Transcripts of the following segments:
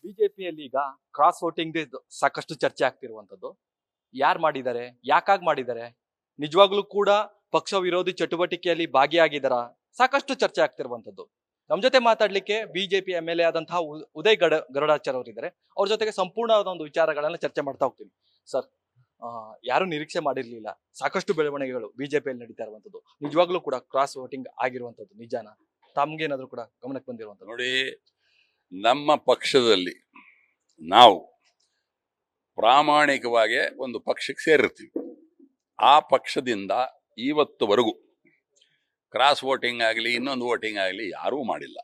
ಬಿಜೆಪಿಯಲ್ಲಿ ಈಗ cross voting ಸಾಕಷ್ಟು ಚರ್ಚೆ ಆಗ್ತಿರುವಂತದ್ದು. ಯಾರು ಮಾಡಿದ್ದಾರೆ, ಯಾಕಾಗಿ ಮಾಡಿದ್ದಾರೆ, ನಿಜವಾಗ್ಲೂ ಕೂಡ ಪಕ್ಷ ವಿರೋಧಿ ಚಟುವಟಿಕೆಯಲ್ಲಿ ಭಾಗಿಯಾಗಿದ್ದಾರಾ, ಸಾಕಷ್ಟು ಚರ್ಚೆ ಆಗ್ತಿರುವಂತದ್ದು. ನಮ್ ಜೊತೆ ಮಾತಾಡ್ಲಿಕ್ಕೆ ಬಿಜೆಪಿ MLA ಆದಂತಹ ಉದಯ್ ಗರುಡಾಚಾರ್ ಅವರು ಇದ್ದಾರೆ. ಅವ್ರ ಜೊತೆಗೆ ಸಂಪೂರ್ಣವಾದ ಒಂದು ವಿಚಾರಗಳನ್ನ ಚರ್ಚೆ ಮಾಡ್ತಾ ಹೋಗ್ತೀನಿ. ಸರ್, ಯಾರು ನಿರೀಕ್ಷೆ ಮಾಡಿರ್ಲಿಲ್ಲ, ಸಾಕಷ್ಟು ಬೆಳವಣಿಗೆಗಳು ಬಿಜೆಪಿಯಲ್ಲಿ ನಡೀತಾ ಇರುವಂತದ್ದು. ನಿಜವಾಗ್ಲೂ ಕೂಡ ಕ್ರಾಸ್ ವೋಟಿಂಗ್ ಆಗಿರುವಂತದ್ದು ನಿಜಾನ? ತಮ್ಗೇನಾದ್ರೂ ಕೂಡ ಗಮನಕ್ಕೆ ಬಂದಿರುವಂತದ್ದು? ನೋಡಿ, ನಮ್ಮ ಪಕ್ಷದಲ್ಲಿ ನಾವು ಪ್ರಾಮಾಣಿಕವಾಗಿ ಒಂದು ಪಕ್ಷಕ್ಕೆ ಸೇರಿರ್ತೀವಿ. ಆ ಪಕ್ಷದಿಂದ ಇವತ್ತುವರೆಗೂ ಕ್ರಾಸ್ ವೋಟಿಂಗ್ ಆಗಲಿ ಇನ್ನೊಂದು ವೋಟಿಂಗ್ ಆಗಲಿ ಯಾರೂ ಮಾಡಿಲ್ಲ.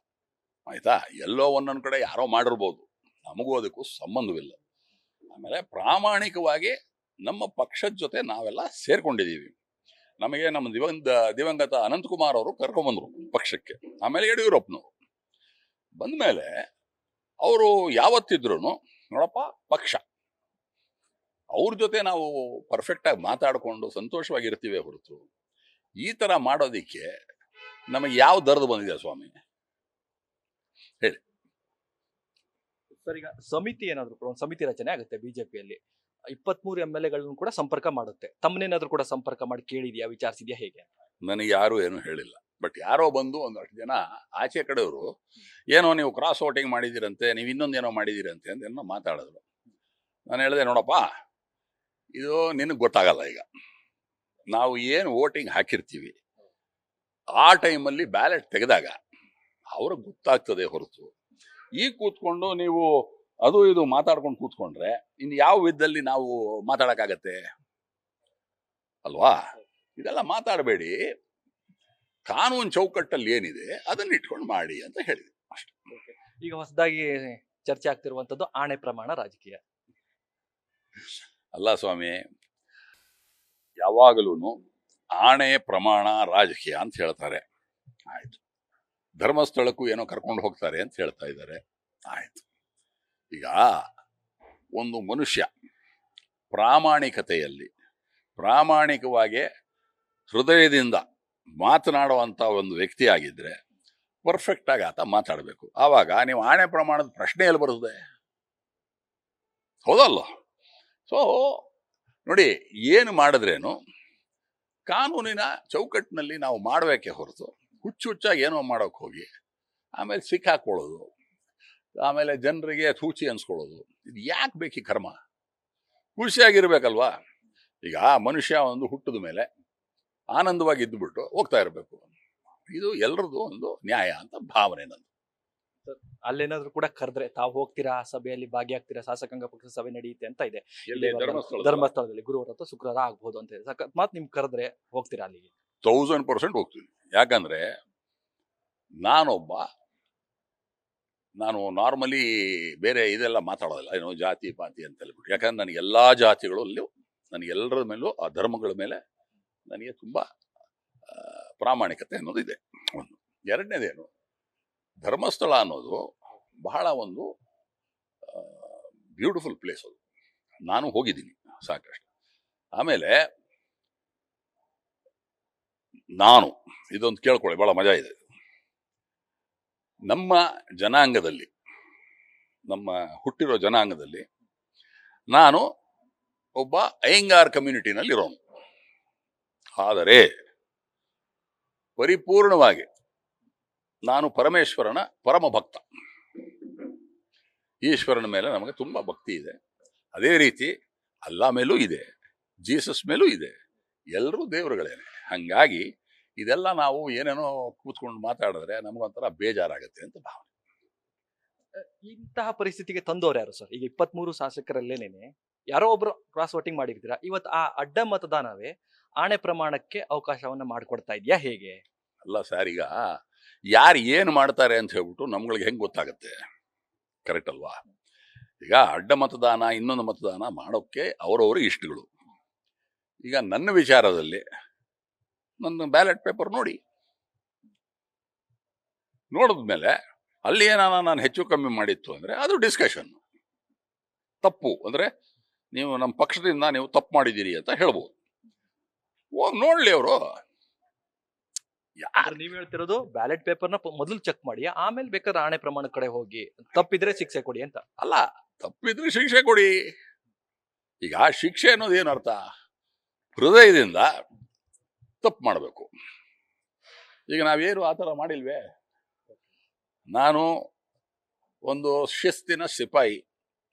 ಆಯ್ತಾ? ಎಲ್ಲೋ ಒಂದೊಂದು ಕಡೆ ಯಾರೋ ಮಾಡಿರ್ಬೋದು, ನಮಗೂ ಅದಕ್ಕೂ ಸಂಬಂಧವಿಲ್ಲ. ಆಮೇಲೆ ಪ್ರಾಮಾಣಿಕವಾಗಿ ನಮ್ಮ ಪಕ್ಷದ ಜೊತೆ ನಾವೆಲ್ಲ ಸೇರ್ಕೊಂಡಿದ್ದೀವಿ. ನಮಗೆ ನಮ್ಮ ದಿವಂಗತ ಅನಂತಕುಮಾರ್ ಅವರು ಕರ್ಕೊಂಡ್ಬಂದ್ರು ಪಕ್ಷಕ್ಕೆ. ಆಮೇಲೆ ಯಡಿಯೂರಪ್ಪನವರು ಬಂದ್ಮೇಲೆ ಅವರು ಯಾವತ್ತಿದ್ರು ನೋಡಪ್ಪ ಪಕ್ಷ ಅವ್ರ ಜೊತೆ ನಾವು ಪರ್ಫೆಕ್ಟಾಗಿ ಮಾತಾಡಿಕೊಂಡು ಸಂತೋಷವಾಗಿರ್ತೀವಿ ಹೊರತು ಈ ಥರ ಮಾಡೋದಿಕ್ಕೆ ನಮಗೆ ಯಾವ ದರ್ದು ಬಂದಿದೆ ಸ್ವಾಮಿ ಹೇಳಿ. ಸರ್, ಈಗ ಸಮಿತಿ ಏನಾದ್ರು ಕೂಡ ಒಂದು ಸಮಿತಿ ರಚನೆ ಆಗುತ್ತೆ ಬಿಜೆಪಿಯಲ್ಲಿ. 23 MLAಗಳನ್ನು ಕೂಡ ಸಂಪರ್ಕ ಮಾಡುತ್ತೆ. ತಮ್ಮನೇನಾದ್ರೂ ಕೂಡ ಸಂಪರ್ಕ ಮಾಡಿ ಕೇಳಿದ್ಯಾ, ವಿಚಾರಿಸಿದ್ಯಾ, ಹೇಗೆ? ನನಗೆ ಯಾರು ಏನು ಹೇಳಿಲ್ಲ. ಬಟ್ ಯಾರೋ ಬಂದು ಒಂದಷ್ಟು ಜನ ಆಚೆ ಕಡೆಯವರು ಏನೋ ನೀವು ಕ್ರಾಸ್ ವೋಟಿಂಗ್ ಮಾಡಿದ್ದೀರಂತೆ, ನೀವು ಇನ್ನೊಂದೇನೋ ಮಾಡಿದ್ದೀರಂತೆ ಅಂತ ಏನೋ ಮಾತಾಡಿದ್ರು. ನಾನು ಹೇಳಿದೆ, ನೋಡಪ್ಪ, ಇದು ನಿನಗೆ ಗೊತ್ತಾಗಲ್ಲ. ಈಗ ನಾವು ಏನು ವೋಟಿಂಗ್ ಹಾಕಿರ್ತೀವಿ ಆ ಟೈಮಲ್ಲಿ ಬ್ಯಾಲೆಟ್ ತೆಗೆದಾಗ ಅವ್ರಿಗೆ ಗೊತ್ತಾಗ್ತದೆ ಹೊರತು ಈಗ ಕೂತ್ಕೊಂಡು ನೀವು ಅದು ಇದು ಮಾತಾಡ್ಕೊಂಡು ಕೂತ್ಕೊಂಡ್ರೆ ಇನ್ನು ಯಾವ ವಿಧದಲ್ಲಿ ನಾವು ಮಾತಾಡಕ್ಕಾಗತ್ತೆ ಅಲ್ವಾ? ಇದೆಲ್ಲ ಮಾತಾಡಬೇಡಿ, ಕಾನೂನು ಚೌಕಟ್ಟಲ್ಲಿ ಏನಿದೆ ಅದನ್ನ ಇಟ್ಕೊಂಡು ಮಾಡಿ ಅಂತ ಹೇಳಿದೆ ಅಷ್ಟೇ. ಈಗ ಹೊಸದಾಗಿ ಚರ್ಚೆ ಆಗ್ತಿರುವಂತದ್ದು ಆಣೆ ಪ್ರಮಾಣ ರಾಜಕೀಯ. ಅಲ್ಲ ಸ್ವಾಮಿ, ಯಾವಾಗಲೂ ಆಣೆ ಪ್ರಮಾಣ ರಾಜಕೀಯ ಅಂತ ಹೇಳ್ತಾರೆ. ಆಯ್ತು, ಧರ್ಮಸ್ಥಳಕ್ಕೂ ಏನೋ ಕರ್ಕೊಂಡು ಹೋಗ್ತಾರೆ ಅಂತ ಹೇಳ್ತಾ ಇದ್ದಾರೆ. ಆಯ್ತು, ಈಗ ಒಂದು ಮನುಷ್ಯ ಪ್ರಾಮಾಣಿಕತೆಯಲ್ಲಿ ಪ್ರಾಮಾಣಿಕವಾಗಿ ಹೃದಯದಿಂದ ಮಾತನಾಡುವಂಥ ಒಂದು ವ್ಯಕ್ತಿ ಆಗಿದ್ರೆ ಪರ್ಫೆಕ್ಟ್ ಆಗಿ ಆತ ಮಾತಾಡಬೇಕು. ಆವಾಗ ನೀವು ಆಣೆ ಪ್ರಮಾಣದ ಪ್ರಶ್ನೆ ಎಲ್ಲಿ ಬರ್ತದೆ? ಹೌದಲ್ಲ? ಸೊ ನೋಡಿ, ಏನು ಮಾಡಿದ್ರೇನು ಕಾನೂನಿನ ಚೌಕಟ್ಟಿನಲ್ಲಿ ನಾವು ಮಾಡಬೇಕೆ ಹೊರತು ಹುಚ್ಚುಚ್ಚಾಗಿ ಏನೋ ಮಾಡೋಕೆ ಹೋಗಿ ಆಮೇಲೆ ಸಿಕ್ಕಾಕೊಳ್ಳೋದು, ಆಮೇಲೆ ಜನರಿಗೆ ಥೂಚಿ ಅನ್ಸ್ಕೊಳ್ಳೋದು, ಇದು ಯಾಕೆ ಬೇಕು? ಕರ್ಮ ಖುಷಿಯಾಗಿರ್ಬೇಕಲ್ವಾ? ಈಗ ಮನುಷ್ಯ ಒಂದು ಹುಟ್ಟಿದ ಮೇಲೆ ಆನಂದವಾಗಿ ಇದ್ದುಬಿಟ್ಟು ಹೋಗ್ತಾ ಇರಬೇಕು. ಇದು ಎಲ್ಲರದ್ದು ಒಂದು ನ್ಯಾಯ ಅಂತ ಭಾವನೆ ನಂದು. ಅಲ್ಲೇನಾದ್ರೂ ಕೂಡ ಕರೆದ್ರೆ ತಾವು ಹೋಗ್ತೀರಾ, ಸಭೆಯಲ್ಲಿ ಭಾಗಿಯಾಗ್ತೀರಾ? ಶಾಸಕಾಂಗ ಪಕ್ಷದ ಸಭೆ ನಡೆಯುತ್ತೆ ಅಂತ ಇದೆ ಧರ್ಮಸ್ಥಳದಲ್ಲಿ, ಗುರುವಾರ ಅಥವಾ ಶುಕ್ರವಾರ ಆಗ್ಬಹುದು ಅಂತ ಇದೆ. ಅಕಸ್ಮಾತ್ ನಿಮ್ಗೆ ಕರೆದ್ರೆ ಹೋಗ್ತೀರಾ ಅಲ್ಲಿಗೆ? 1000% ಹೋಗ್ತೀನಿ. ಯಾಕಂದ್ರೆ ನಾನು ನಾರ್ಮಲಿ ಬೇರೆ ಇದೆಲ್ಲ ಮಾತಾಡೋದಿಲ್ಲ, ಏನೋ ಜಾತಿ ಪಾತಿ ಅಂತ ಹೇಳ್ಬಿಟ್ಟು. ಯಾಕಂದ್ರೆ ನನಗೆ ಎಲ್ಲಾ ಜಾತಿಗಳಲ್ಲೂ, ನನಗೆ ಎಲ್ಲರ ಮೇಲೂ ಆ ಧರ್ಮಗಳ ಮೇಲೆ ನನಗೆ ತುಂಬಾ ಪ್ರಾಮಾಣಿಕತೆ ಅನ್ನೋದು ಇದೆ. ಒಂದು. ಎರಡನೇದೇನು, ಧರ್ಮಸ್ಥಳ ಅನ್ನೋದು ಬಹಳ ಒಂದು ಬ್ಯೂಟಿಫುಲ್ ಪ್ಲೇಸ್. ಅದು ನಾನು ಹೋಗಿದ್ದೀನಿ ಸಾಕಷ್ಟು. ಆಮೇಲೆ ನಾನು ಇದೊಂದು ಕೇಳ್ಕೊಳ್ಳಿ, ಬಹಳ ಮಜಾ ಇದೆ. ನಮ್ಮ ಜನಾಂಗದಲ್ಲಿ, ನಮ್ಮ ಹುಟ್ಟಿರೋ ಜನಾಂಗದಲ್ಲಿ ನಾನು ಒಬ್ಬ ಅಯ್ಯಂಗಾರ್ ಕಮ್ಯುನಿಟಿನಲ್ಲಿ ಇರೋನು. ಆದರೆ ಪರಿಪೂರ್ಣವಾಗಿ ನಾನು ಪರಮೇಶ್ವರನ ಪರಮ ಭಕ್ತ. ಈಶ್ವರನ ಮೇಲೆ ನಮಗೆ ತುಂಬಾ ಭಕ್ತಿ ಇದೆ. ಅದೇ ರೀತಿ ಅಲ್ಲಾ ಮೇಲೂ ಇದೆ, ಜೀಸಸ್ ಮೇಲೂ ಇದೆ. ಎಲ್ಲರೂ ದೇವರುಗಳೇನೆ. ಹಂಗಾಗಿ ಇದೆಲ್ಲ ನಾವು ಏನೇನೋ ಕೂತ್ಕೊಂಡು ಮಾತಾಡಿದ್ರೆ ನಮಗೊಂಥರ ಬೇಜಾರಾಗತ್ತೆ ಅಂತ ಭಾವನೆ. ಇಂತಹ ಪರಿಸ್ಥಿತಿಗೆ ತಂದವ್ರು ಯಾರು ಸರ್? ಈಗ 23 ಶಾಸಕರಲ್ಲೇನೇನೆ ಯಾರೋ ಒಬ್ರು ಕ್ರಾಸ್ ವೋಟಿಂಗ್ ಮಾಡಿರ್ತೀರಾ. ಇವತ್ತು ಆ ಅಡ್ಡ ಮತದಾನವೇ ಆಣೆ ಪ್ರಮಾಣಕ್ಕೆ ಅವಕಾಶವನ್ನ ಮಾಡಿಕೊಡ್ತಾ ಇದೆಯಾ, ಹೇಗೆ? ಅಲ್ಲ ಸರ್, ಈಗ ಯಾರು ಏನು ಮಾಡ್ತಾರೆ ಅಂತ ಹೇಳ್ಬಿಟ್ಟು ನಮ್ಗಳಿಗೆ ಹೆಂಗೆ ಗೊತ್ತಾಗತ್ತೆ? ಕರೆಕ್ಟ್ ಅಲ್ವಾ? ಈಗ ಅಡ್ಡ ಮತದಾನ ಇನ್ನೊಂದು ಮತದಾನ ಮಾಡೋಕ್ಕೆ ಅವರವರು ಇಷ್ಟಗಳು. ಈಗ ನನ್ನ ವಿಚಾರದಲ್ಲಿ ನನ್ನ ಬ್ಯಾಲೆಟ್ ಪೇಪರ್ ನೋಡಿದ್ಮೇಲೆ ಅಲ್ಲಿ ಏನಾನ ನಾನು ಹೆಚ್ಚು ಕಮ್ಮಿ ಮಾಡಿತ್ತು ಅಂದರೆ ಅದು ಡಿಸ್ಕಷನ್. ತಪ್ಪು ಅಂದರೆ ನೀವು ನಮ್ಮ ಪಕ್ಷದಿಂದ ನೀವು ತಪ್ಪು ಮಾಡಿದ್ದೀರಿ ಅಂತ ಹೇಳ್ಬೋದು. ಹೋಗಿ ನೋಡಲಿ ಅವರು. ಯಾರು ನೀವ್ ಹೇಳ್ತಿರೋದು ಬ್ಯಾಲೆಟ್ ಪೇಪರ್ನ ಮೊದಲು ಚೆಕ್ ಮಾಡಿ, ಆಮೇಲೆ ಬೇಕಾದ್ರೆ ಆಣೆ ಪ್ರಮಾಣ ಕಡೆ ಹೋಗಿ, ತಪ್ಪಿದ್ರೆ ಶಿಕ್ಷೆ ಕೊಡಿ ಅಂತ. ಅಲ್ಲ, ತಪ್ಪಿದ್ರೆ ಶಿಕ್ಷೆ ಕೊಡಿ. ಈಗ ಶಿಕ್ಷೆ ಅನ್ನೋದು ಏನು ಅರ್ಥ? ಹೃದಯದಿಂದ ತಪ್ಪು ಮಾಡಬೇಕು. ಈಗ ನಾವೇನು ಆ ಥರ ಮಾಡಿಲ್ವೇ? ನಾನು ಒಂದು ಶಿಸ್ತಿನ ಸಿಪಾಯಿ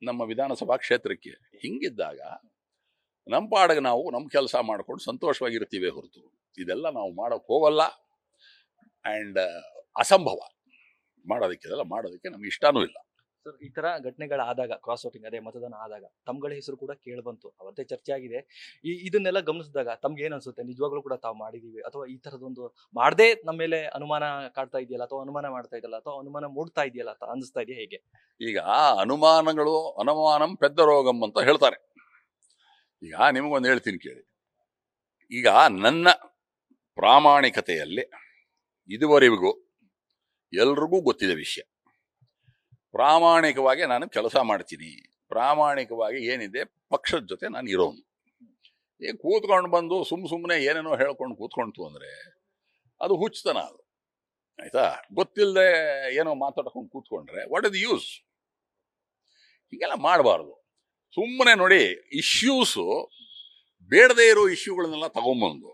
ನಮ್ಮ ವಿಧಾನಸಭಾ ಕ್ಷೇತ್ರಕ್ಕೆ. ಹಿಂಗಿದ್ದಾಗ ನಮ್ಮ ಪಾಡಿಗೆ ನಾವು ನಮ್ಮ ಕೆಲಸ ಮಾಡ್ಕೊಂಡು ಸಂತೋಷವಾಗಿರ್ತೀವಿ ಹೊರತು ಇದೆಲ್ಲ ನಾವು ಮಾಡೋಕ್ಕೆ ಹೋಗಲ್ಲ. ಆ್ಯಂಡ್ ಅಸಂಭವ ಮಾಡೋದಕ್ಕೆ ನಮ್ಗೆ ಇಷ್ಟನೂ ಇಲ್ಲ. ಸರ್, ಈ ತರ ಘಟನೆಗಳಾದಾಗ, ಕ್ರಾಸ್ ವೋಟಿಂಗ್ ಅದೇ ಮತದಾನ ಆದಾಗ ತಮ್ಗಳ ಹೆಸರು ಕೂಡ ಕೇಳಿ ಬಂತು, ಅವತ್ತೇ ಚರ್ಚೆ ಆಗಿದೆ. ಇದನ್ನೆಲ್ಲ ಗಮನಿಸಿದಾಗ ತಮ್ಗೆ ಏನ್ ಅನ್ಸುತ್ತೆ? ನಿಜವಾಗ್ಲೂ ಕೂಡ ತಾವು ಮಾಡಿದೀವಿ, ಅಥವಾ ಈ ತರದೊಂದು ಮಾಡದೆ ನಮ್ಮ ಮೇಲೆ ಅನುಮಾನ ಕಾಡ್ತಾ ಇದೆಯಲ್ಲ, ಅಥವಾ ಅನುಮಾನ ಮಾಡ್ತಾ ಇದೆಯಲ್ಲ, ಅಥವಾ ಅನುಮಾನ ಮೂಡ್ತಾ ಇದೆಯಲ್ಲ ಅಂತ ಅನಿಸ್ತಾ ಇದೆಯಾ? ಹೇಗೆ? ಈಗ ಅನುಮಾನಂ ಪೆದ್ದ ರೋಗಂ ಅಂತ ಹೇಳ್ತಾರೆ. ಈಗ ನಿಮಗೊಂದು ಹೇಳ್ತೀನಿ ಕೇಳಿ. ಈಗ ನನ್ನ ಪ್ರಾಮಾಣಿಕತೆಯಲ್ಲಿ ಇದುವರೆಗೂ ಎಲ್ರಿಗೂ ಗೊತ್ತಿದೆ ವಿಷಯ. ಪ್ರಾಮಾಣಿಕವಾಗಿ ನಾನು ಕೆಲಸ ಮಾಡ್ತೀನಿ, ಪ್ರಾಮಾಣಿಕವಾಗಿ ಏನಿದೆ ಪಕ್ಷದ ಜೊತೆ ನಾನು ಇರೋನು. ಈಗ ಕೂತ್ಕೊಂಡು ಬಂದು ಸುಮ್ಮನೆ ಏನೇನೋ ಹೇಳ್ಕೊಂಡು ಕೂತ್ಕೊಂತು ಅಂದರೆ ಅದು ಹುಚ್ಚತನ. ಅದು ಆಯ್ತಾ? ಗೊತ್ತಿಲ್ಲದೆ ಏನೋ ಮಾತಾಡ್ಕೊಂಡು ಕೂತ್ಕೊಂಡ್ರೆ ವಾಟ್ ಇಸ್ ದ ಯೂಸ್? ಹೀಗೆಲ್ಲ ಮಾಡಬಾರ್ದು. ಸುಮ್ಮನೆ ನೋಡಿ, ಇಶ್ಯೂಸು ಬೇಡದೇ ಇರೋ ಇಶ್ಯೂಗಳನ್ನೆಲ್ಲ ತಗೊಂಬಂದು,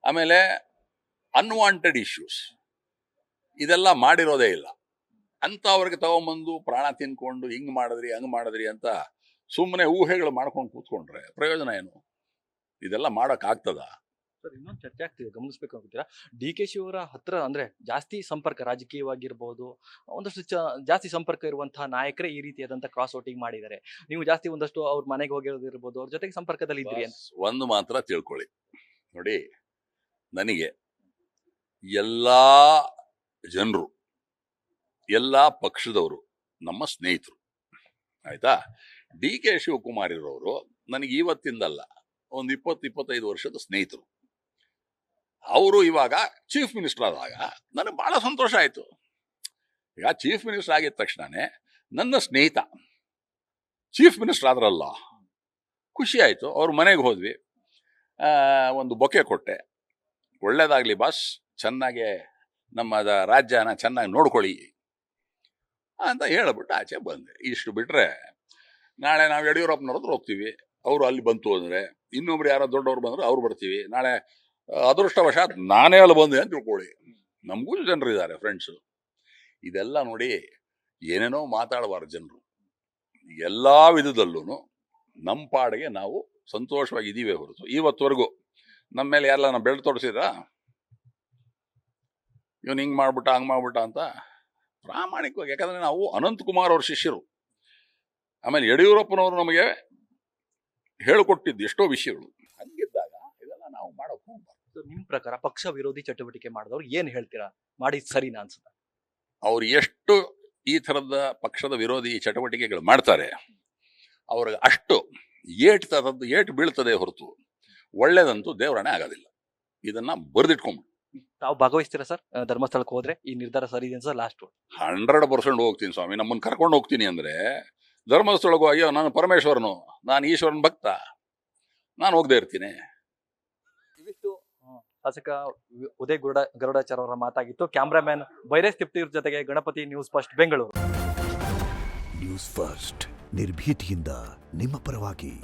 ಆಮೇಲೆ ಅನ್ವಾಂಟೆಡ್ ಇಶ್ಯೂಸ್ ಇದೆಲ್ಲ ಮಾಡಿರೋದೇ ಇಲ್ಲ ಅಂಥವ್ರಿಗೆ ತಗೊಂಬಂದು ಪ್ರಾಣ ತಿನ್ಕೊಂಡು ಹಿಂಗೆ ಮಾಡಿದ್ರಿ ಹಂಗೆ ಮಾಡಿದ್ರಿ ಅಂತ ಸುಮ್ಮನೆ ಊಹೆಗಳು ಮಾಡ್ಕೊಂಡು ಕೂತ್ಕೊಂಡ್ರೆ ಪ್ರಯೋಜನ ಏನು? ಇದೆಲ್ಲ ಮಾಡೋಕ್ಕಾಗ್ತದ? ಸರ್, ಇನ್ನೊಂದು ಚರ್ಚೆ ಆಗ್ತಿದೆ, ಗಮನಿಸ್ಬೇಕು ಅಂತೀರಾ? DK ಅವರ ಹತ್ರ ಅಂದ್ರೆ ಜಾಸ್ತಿ ಸಂಪರ್ಕ, ರಾಜಕೀಯವಾಗಿರ್ಬೋದು, ಒಂದಷ್ಟು ಜಾಸ್ತಿ ಸಂಪರ್ಕ ಇರುವಂತಹ ನಾಯಕರೇ ಈ ರೀತಿಯಾದಂತಹ ಕ್ರಾಸ್ ವೋಟಿಂಗ್ ಮಾಡಿದ್ದಾರೆ. ನೀವು ಜಾಸ್ತಿ ಒಂದಷ್ಟು ಅವ್ರ ಮನೆಗೆ ಹೋಗಿರೋದಿರ್ಬೋದು, ಅವ್ರ ಜೊತೆಗೆ ಸಂಪರ್ಕದಲ್ಲಿ ಇದ್ದೀರಿ ಅಂತ. ಒಂದು ಮಾತ್ರ ತಿಳ್ಕೊಳ್ಳಿ ನೋಡಿ, ನನಗೆ ಎಲ್ಲಾ ಜನರು, ಎಲ್ಲ ಪಕ್ಷದವರು ನಮ್ಮ ಸ್ನೇಹಿತರು. ಆಯ್ತಾ? DK ಶಿವಕುಮಾರ್ ಇರೋರು ನನಗೆ ಇವತ್ತಿಂದಲ್ಲ, ಒಂದು 20-25 ವರ್ಷದ ಸ್ನೇಹಿತರು. ಅವರು ಇವಾಗ ಚೀಫ್ ಮಿನಿಸ್ಟರ್ ಆದಾಗ ನನಗೆ ಬಹಳ ಸಂತೋಷ ಆಯಿತು. ಈಗ ಚೀಫ್ ಮಿನಿಸ್ಟರ್ ಆಗಿದ ತಕ್ಷಣನೇ ನನ್ನ ಸ್ನೇಹಿತ ಚೀಫ್ ಮಿನಿಸ್ಟರ್ ಆದ್ರಲ್ಲ, ಖುಷಿ ಆಯಿತು. ಅವ್ರ ಮನೆಗೆ ಹೋದ್ವಿ, ಒಂದು ಬೊಕ್ಕೆ ಕೊಟ್ಟೆ. ಒಳ್ಳೇದಾಗಲಿ ಬಾಸ್, ಚೆನ್ನಾಗೆ ನಮ್ಮ ರಾಜ್ಯನ ಚೆನ್ನಾಗಿ ನೋಡ್ಕೊಳ್ಳಿ ಅಂತ ಹೇಳ್ಬಿಟ್ಟು ಆಚೆ ಬಂದೆ. ಇಷ್ಟು ಬಿಟ್ರೆ ನಾಳೆ ನಾವು ಯಡಿಯೂರಪ್ಪನವ್ರ ಹತ್ರ ಹೋಗ್ತೀವಿ, ಅವರು ಅಲ್ಲಿ ಬಂತು ಅಂದರೆ, ಇನ್ನೊಬ್ರು ಯಾರೋ ದೊಡ್ಡವ್ರು ಬಂದ್ರೆ ಅವ್ರು ಬರ್ತೀವಿ. ನಾಳೆ ಅದೃಷ್ಟವಶಾತ್ ನಾನೇ ಅಲ್ಲಿ ಬಂದೆ ಅಂತ ತಿಳ್ಕೊಳ್ಳಿ. ನಮಗೂ ಜನರಿದ್ದಾರೆ, ಫ್ರೆಂಡ್ಸು. ಇದೆಲ್ಲ ನೋಡಿ, ಏನೇನೋ ಮಾತಾಡಬಾರ್ದು ಜನರು. ಎಲ್ಲ ವಿಧದಲ್ಲೂ ನಮ್ಮ ಪಾಡಿಗೆ ನಾವು ಸಂತೋಷವಾಗಿದ್ದೀವಿ ಹೊರತು ಇವತ್ತುವರೆಗೂ ನಮ್ಮ ಮೇಲೆ ಯಾರೆಲ್ಲ ನಾವು ಬೆಳ್ಳು ತೋರಿಸಿದ್ರಾ ಇವನು ಹಿಂಗೆ ಮಾಡ್ಬಿಟ್ಟ ಹಂಗೆ ಮಾಡ್ಬಿಟ್ಟ ಅಂತ? ಪ್ರಾಮಾಣಿಕವಾಗಿ. ಯಾಕಂದರೆ ನಾವು ಅನಂತಕುಮಾರ್ ಅವ್ರ ಶಿಷ್ಯರು. ಆಮೇಲೆ ಯಡಿಯೂರಪ್ಪನವರು ನಮಗೆ ಹೇಳಿಕೊಟ್ಟಿದ್ದು ಎಷ್ಟೋ ವಿಷಯಗಳು. ಹಂಗಿದ್ದಾಗ ಇದೆಲ್ಲ ನಾವು ಮಾಡೋಕೆ ಹೋಗ್ಬಾರ್ದು. ನಿಮ್ಮ ಪ್ರಕಾರ ಪಕ್ಷ ವಿರೋಧಿ ಚಟುವಟಿಕೆ ಮಾಡಿದವ್ರು ಏನ್ ಹೇಳ್ತೀರಾ? ಮಾಡಿದ್ ಸರಿನಾ ಅನ್ಸುತ್ತೆ? ಅವ್ರು ಎಷ್ಟು ಈ ಥರದ ಪಕ್ಷದ ವಿರೋಧಿ ಚಟುವಟಿಕೆಗಳು ಮಾಡ್ತಾರೆ, ಅವ್ರಿಗೆ ಅಷ್ಟು ಏಟು ಬೀಳ್ತದೆ ಹೊರತು ಒಳ್ಳೇದಂತೂ ದೇವರಣೆ ಆಗೋದಿಲ್ಲ. ಇದನ್ನ ಬರೆದಿಟ್ಕೊಂಡ್ಬಿಟ್ಟು. ತಾವು ಭಾಗವಹಿಸ್ತೀರಾ ಸರ್ ಧರ್ಮಸ್ಥಳಕ್ಕೆ ಹೋದ್ರೆ? ಈ ನಿರ್ಧಾರ ಸರಿ ಇದೆ ಸರ್? ಲಾಸ್ಟ್ 100% ಹೋಗ್ತೀನಿ ಸ್ವಾಮಿ. ನಮ್ಮನ್ನು ಕರ್ಕೊಂಡು ಹೋಗ್ತೀನಿ ಅಂದರೆ ಧರ್ಮಸ್ಥಳಕ್ಕೂ, ಅಯ್ಯೋ ನಾನು ಪರಮೇಶ್ವರನು, ನಾನು ಈಶ್ವರನ ಭಕ್ತ, ನಾನು ಹೋಗದೆ ಇರ್ತೀನಿ. ಇವಿಷ್ಟು ಶಾಸಕ ಉದಯ್ ಗರುಡಾಚಾರ್ ಅವರ ಮಾತಾಗಿತ್ತು. ಕ್ಯಾಮ್ರಾಮ್ಯಾನ್ ಬೈರೇಶ್ ತಿಪ್ಟೂರ್ ಜೊತೆಗೆ Ganapati, news first Bengaluru. News first ನಿರ್ಭೀತಿಯಿಂದ ನಿಮ್ಮ ಪರವಾಗಿ.